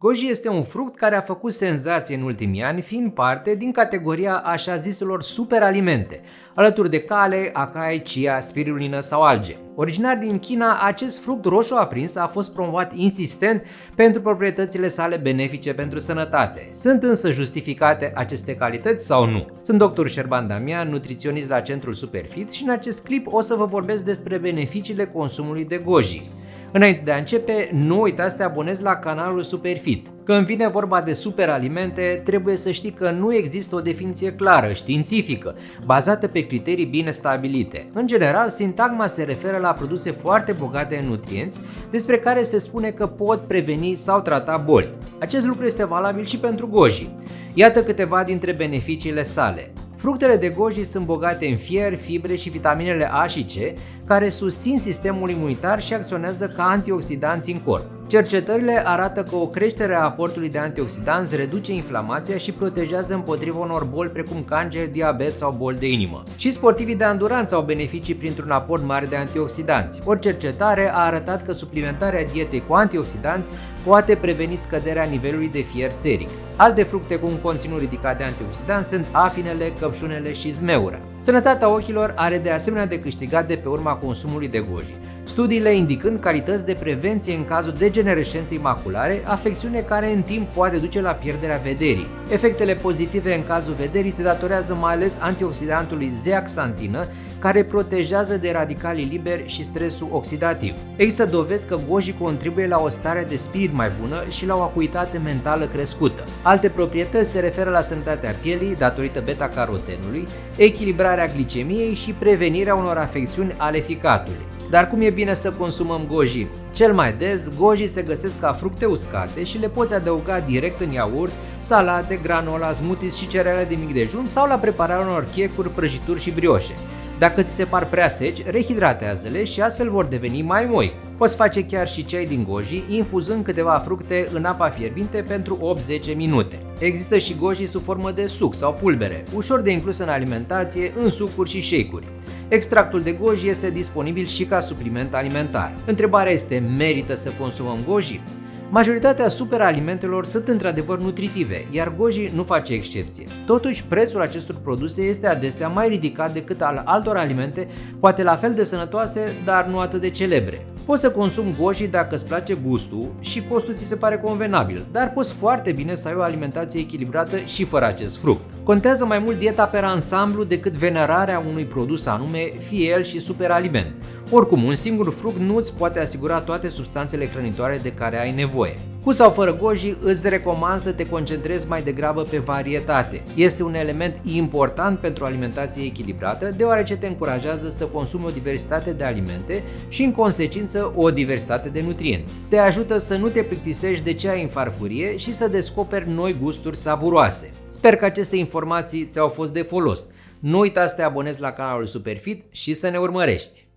Goji este un fruct care a făcut senzație în ultimii ani, fiind parte din categoria așa ziselor superalimente, alături de cale, acai, chia, spirulină sau alge. Originar din China, acest fruct roșu aprins a fost promovat insistent pentru proprietățile sale benefice pentru sănătate. Sunt însă justificate aceste calități sau nu? Sunt dr. Șerban Damian, nutriționist la Centrul Superfit și în acest clip o să vă vorbesc despre beneficiile consumului de goji. Înainte de a începe, nu uitați să te abonezi la canalul Superfit. Când vine vorba de superalimente, trebuie să știi că nu există o definiție clară, științifică, bazată pe criterii bine stabilite. În general, sintagma se referă la produse foarte bogate în nutrienți, despre care se spune că pot preveni sau trata boli. Acest lucru este valabil și pentru goji. Iată câteva dintre beneficiile sale. Fructele de goji sunt bogate în fier, fibre și vitaminele A și C, care susțin sistemul imunitar și acționează ca antioxidanți în corp. Cercetările arată că o creștere a aportului de antioxidanți reduce inflamația și protejează împotriva unor boli precum cancer, diabet sau boli de inimă. Și sportivii de anduranță au beneficii printr-un aport mare de antioxidanți. O cercetare a arătat că suplimentarea dietei cu antioxidanți poate preveni scăderea nivelului de fier seric. Alte fructe cu un conținut ridicat de antioxidanți sunt afinele, căpșunele și zmeura. Sănătatea ochilor are de asemenea de câștigat de pe urma consumului de goji, studiile indicând calități de prevenție în cazul degenerescenței maculare, afecțiune care în timp poate duce la pierderea vederii. Efectele pozitive în cazul vederii se datorează mai ales antioxidantului zeaxantină, care protejează de radicalii liberi și stresul oxidativ. Există dovezi că goji contribuie la o stare de spirit mai bună și la o acuitate mentală crescută. Alte proprietăți se referă la sănătatea pielii datorită beta-carotenului, echilibrarea glicemiei și prevenirea unor afecțiuni ale ficatului. Dar cum e bine să consumăm goji? Cel mai des, goji se găsesc ca fructe uscate și le poți adăuga direct în iaurt, salate, granola, smoothies și cereale de mic dejun sau la prepararea unor checuri, prăjituri și brioșe. Dacă ți se par prea seci, rehidratează-le și astfel vor deveni mai moi. Poți face chiar și ceai din goji, infuzând câteva fructe în apa fierbinte pentru 8-10 minute. Există și goji sub formă de suc sau pulbere, ușor de inclus în alimentație, în sucuri și shake-uri. Extractul de goji este disponibil și ca supliment alimentar. Întrebarea este, merită să consumăm goji? Majoritatea superalimentelor sunt într-adevăr nutritive, iar goji nu face excepție. Totuși, prețul acestor produse este adesea mai ridicat decât al altor alimente, poate la fel de sănătoase, dar nu atât de celebre. Poți să consumi goji dacă îți place gustul și costul ți se pare convenabil, dar poți foarte bine să ai o alimentație echilibrată și fără acest fruct. Contează mai mult dieta per ansamblu decât venerarea unui produs anume, fie el și superaliment. Oricum, un singur fruct nu îți poate asigura toate substanțele hrănitoare de care ai nevoie. Cu sau fără goji, îți recomand să te concentrezi mai degrabă pe varietate. Este un element important pentru o alimentație echilibrată, deoarece te încurajează să consumi o diversitate de alimente și, în consecință, o diversitate de nutrienți. Te ajută să nu te plictisești de ce ai în farfurie și să descoperi noi gusturi savuroase. Sper că aceste informații ți-au fost de folos. Nu uita să te abonezi la canalul Superfit și să ne urmărești!